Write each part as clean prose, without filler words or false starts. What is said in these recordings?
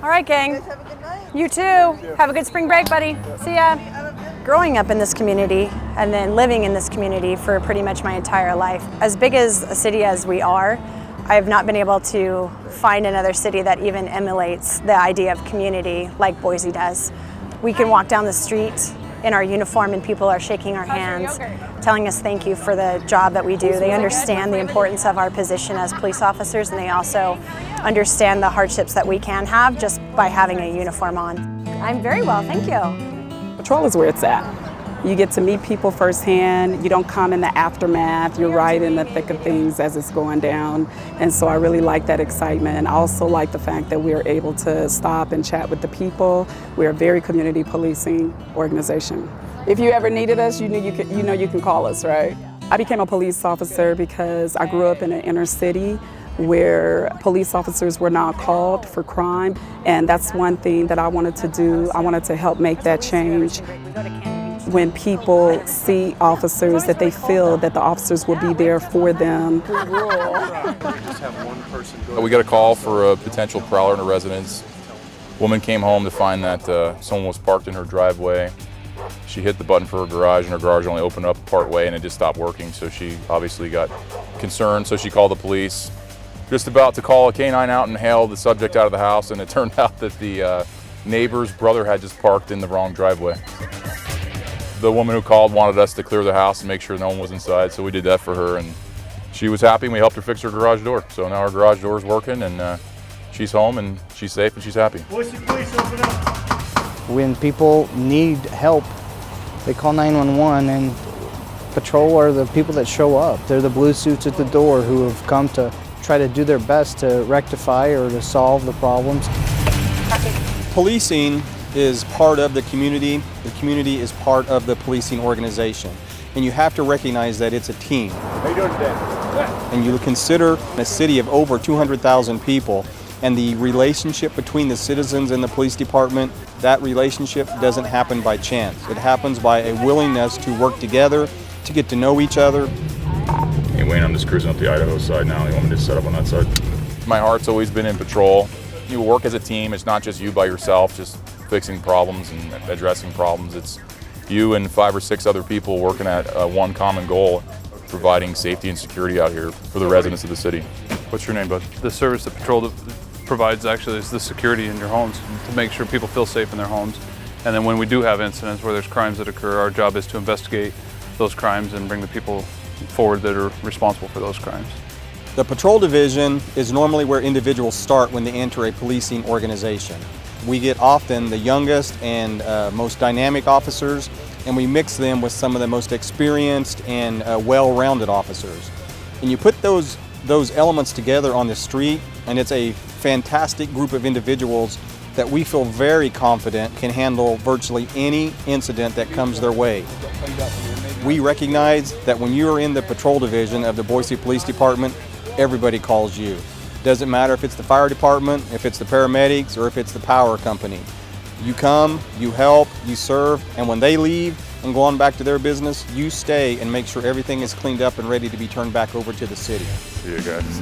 All right, gang. You guys have a good night. You too. Have a good spring break, buddy. See ya. Growing up in this community and then living in this community for pretty much my entire life. As big as a city as we are, I have not been able to find another city that even emulates the idea of community like Boise does. We can walk down the street in our uniform and people are shaking our hands, telling us thank you for the job that we do. They understand the importance of our position as police officers, and they also understand the hardships that we can have just by having a uniform on. I'm very well, thank you. Patrol is where it's at. You get to meet people firsthand. You don't come in the aftermath. You're right in the thick of things as it's going down. And so I really like that excitement. I also like the fact that we're able to stop and chat with the people. We're a very community policing organization. If you ever needed us, you can call us, right? I became a police officer because I grew up in an inner city where police officers were not called for crime. And that's one thing that I wanted to do. I wanted to help make that change. When people see officers, that they feel that the officers will be there for them. We got a call for a potential prowler in a residence. Woman came home to find that someone was parked in her driveway. She hit the button for her garage, and her garage only opened up part way, and it just stopped working. So she obviously got concerned, so she called the police. Just about to call a canine out and hail the subject out of the house, and it turned out that the neighbor's brother had just parked in the wrong driveway. The woman who called wanted us to clear the house and make sure no one was inside, so we did that for her, and she was happy, and we helped her fix her garage door. So now her garage door is working, and she's home, and she's safe, and she's happy. Boise Police, open up. When people need help, they call 911, and patrol are the people that show up. They're the blue suits at the door who have come to try to do their best to rectify or to solve the problems. Policing is part of the community. The community is part of the policing organization. And you have to recognize that it's a team. How you doing today? And you consider a city of over 200,000 people, and the relationship between the citizens and the police department, that relationship doesn't happen by chance. It happens by a willingness to work together, to get to know each other. Hey Wayne, I'm just cruising up the Idaho side now. You want me to set up on that side? My heart's always been in patrol. You work as a team. It's not just you by yourself, just fixing problems and addressing problems. It's you and 5 or 6 other people working at one common goal, providing safety and security out here for the residents of the city. What's your name, bud? The service that patrol provides actually is the security in your homes, to make sure people feel safe in their homes. And then when we do have incidents where there's crimes that occur, our job is to investigate those crimes and bring the people forward that are responsible for those crimes. The patrol division is normally where individuals start when they enter a policing organization. We get often the youngest and most dynamic officers, and we mix them with some of the most experienced and well-rounded officers. And you put those elements together on the street, and it's a fantastic group of individuals that we feel very confident can handle virtually any incident that comes their way. We recognize that when you are in the patrol division of the Boise Police Department, everybody calls you. Doesn't matter if it's the fire department, if it's the paramedics, or if it's the power company. You come, you help, you serve, and when they leave and go on back to their business, you stay and make sure everything is cleaned up and ready to be turned back over to the city. See you guys.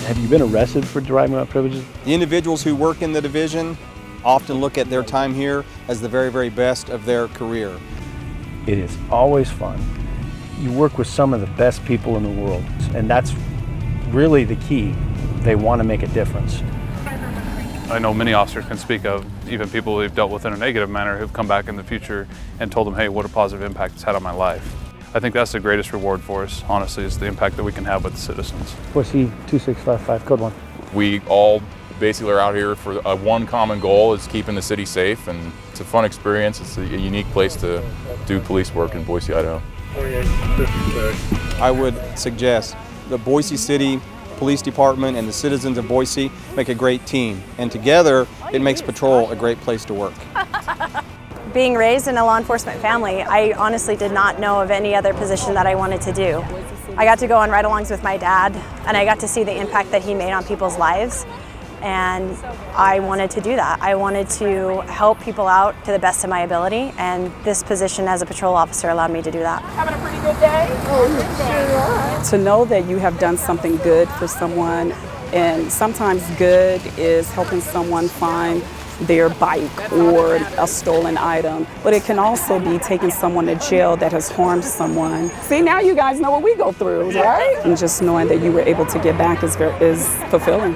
Have you been arrested for driving without privileges? The individuals who work in the division often look at their time here as the very, very best of their career. It is always fun. You work with some of the best people in the world, and that's really the key. They want to make a difference. I know many officers can speak of, even people we've dealt with in a negative manner, who've come back in the future and told them, hey, what a positive impact it's had on my life. I think that's the greatest reward for us, honestly, is the impact that we can have with the citizens. Boise 2655, code 1. We all basically are out here for one common goal, is keeping the city safe, and it's a fun experience. It's a unique place to do police work in Boise, Idaho. I would suggest the Boise City Police Department and the citizens of Boise make a great team, and together it makes patrol a great place to work. Being raised in a law enforcement family, I honestly did not know of any other position that I wanted to do. I got to go on ride-alongs with my dad, and I got to see the impact that he made on people's lives, and I wanted to do that. I wanted to help people out to the best of my ability, and this position as a patrol officer allowed me to do that. Having a pretty good day? Oh, sure are. To know that you have done something good for someone, and sometimes good is helping someone find their bike or a stolen item, but it can also be taking someone to jail that has harmed someone. See, now you guys know what we go through, right? And just knowing that you were able to get back is fulfilling.